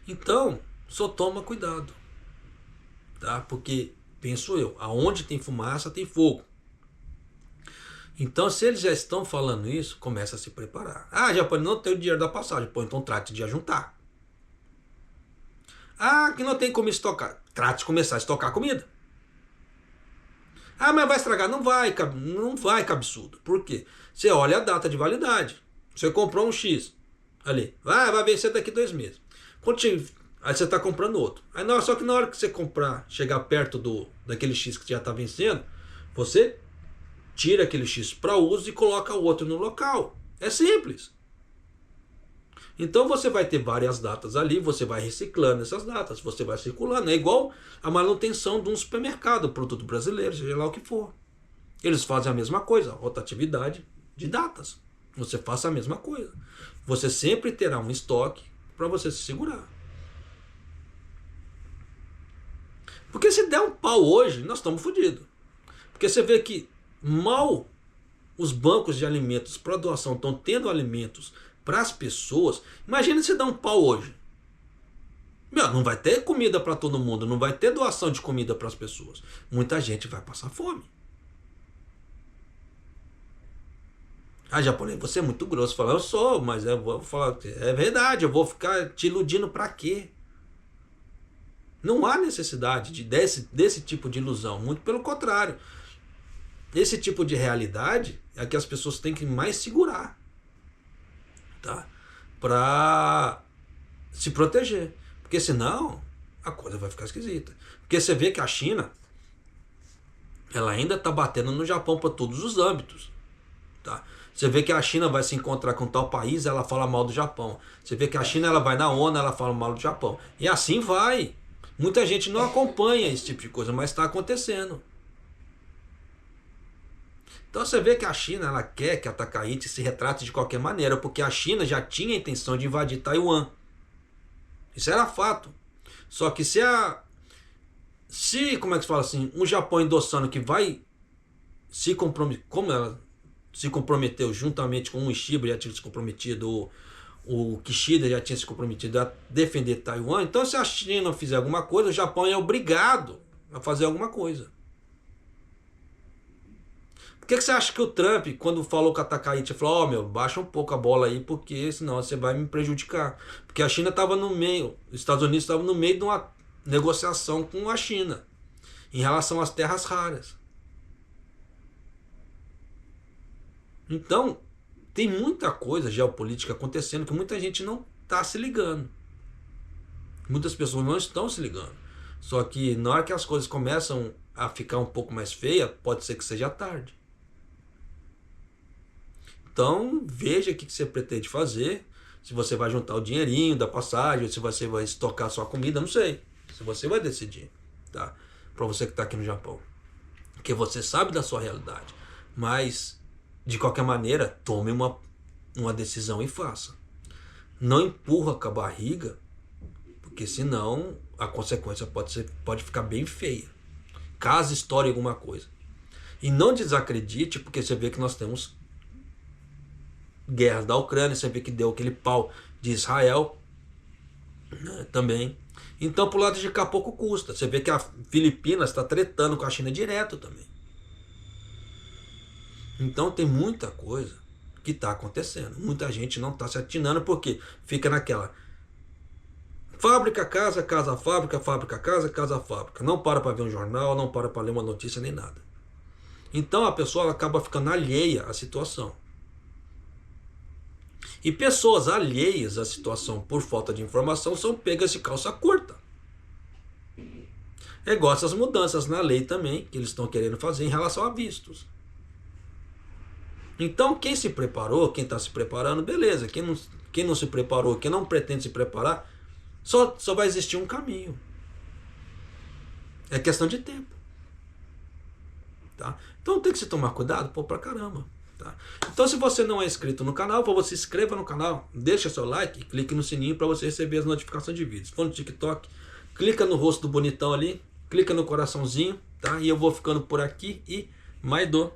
Speaker 1: Então, só toma cuidado, tá? Porque, penso eu, aonde tem fumaça tem fogo. Então, se eles já estão falando isso, começa a se preparar. Ah, Japão não tem o dinheiro da passagem, pô, então trate de ajuntar. Ah, que não tem como estocar. Trate de começar a estocar comida. Ah, mas vai estragar. Não vai, cabeçudo. Por quê? Você olha a data de validade. Você comprou um X ali. Vai vencer daqui 2 meses. Aí você está comprando outro. Aí só que na hora que você comprar, chegar perto daquele X que já está vencendo, você tira aquele X para uso e coloca o outro no local. É simples. Então você vai ter várias datas ali, você vai reciclando essas datas, você vai circulando. É igual a manutenção de um supermercado, produto brasileiro, seja lá o que for. Eles fazem a mesma coisa, rotatividade de datas. Você faça a mesma coisa. Você sempre terá um estoque para você se segurar. Porque se der um pau hoje, nós estamos fodidos. Porque você vê que mal os bancos de alimentos para doação estão tendo alimentos para as pessoas. Imagina se dar um pau hoje. Não vai ter comida para todo mundo, não vai ter doação de comida para as pessoas. Muita gente vai passar fome. Ah, japonês, você é muito grosso. Fala, eu sou, mas eu vou falar, é verdade, eu vou ficar te iludindo para quê? Não há necessidade desse tipo de ilusão, muito pelo contrário. Esse tipo de realidade é que as pessoas têm que mais segurar, tá? Para se proteger. Porque senão a coisa vai ficar esquisita. Porque você vê que a China, ela ainda está batendo no Japão para todos os âmbitos, tá? Você vê que a China vai se encontrar com tal país, ela fala mal do Japão. Você vê que a China ela vai na ONU, ela fala mal do Japão. E assim vai. Muita gente não acompanha esse tipo de coisa, mas está acontecendo. Então você vê que a China ela quer que a Takahiti se retrate de qualquer maneira, porque a China já tinha a intenção de invadir Taiwan. Isso era fato. Só que como é que se fala assim, o Japão endossando que vai se comprometer, como ela se comprometeu juntamente com o Ishiba, já tinha se comprometido, o Kishida já tinha se comprometido a defender Taiwan, então se a China fizer alguma coisa, o Japão é obrigado a fazer alguma coisa. Por que você acha que o Trump, quando falou com a Takahiti, falou, meu, baixa um pouco a bola aí, porque senão você vai me prejudicar. Porque a China estava no meio, os Estados Unidos estavam no meio de uma negociação com a China, em relação às terras raras. Então, tem muita coisa geopolítica acontecendo que muita gente não está se ligando. Muitas pessoas não estão se ligando. Só que na hora que as coisas começam a ficar um pouco mais feias, pode ser que seja tarde. Então, veja o que você pretende fazer. Se você vai juntar o dinheirinho da passagem, se você vai estocar sua comida, não sei. Se você vai decidir, tá? Para você que está aqui no Japão. Porque você sabe da sua realidade. Mas, de qualquer maneira, tome uma decisão e faça. Não empurra com a barriga, porque senão a consequência pode ficar bem feia. Caso estoure alguma coisa. E não desacredite, porque você vê que nós temos guerras da Ucrânia, você vê que deu aquele pau de Israel, né, também. Então, pro lado de cá, pouco custa. Você vê que a Filipinas está tretando com a China direto também. Então, tem muita coisa que está acontecendo. Muita gente não está se atinando porque fica naquela fábrica, casa, casa, fábrica, fábrica, casa, casa, fábrica. Não para ver um jornal, não para ler uma notícia nem nada. Então, a pessoa acaba ficando alheia à situação. E pessoas alheias à situação por falta de informação são pegas de calça curta. É igual essas mudanças na lei também, que eles estão querendo fazer em relação a vistos. Então, quem se preparou, quem está se preparando, beleza. Quem não se preparou, quem não pretende se preparar, só vai existir um caminho. É questão de tempo. Tá? Então tem que se tomar cuidado, pô, pra caramba. Tá? Então, se você não é inscrito no canal, por favor, se inscreva no canal, deixa seu like e clique no sininho para você receber as notificações de vídeos. Se for no TikTok, clica no rosto do bonitão ali, clica no coraçãozinho, tá? E eu vou ficando por aqui e mais do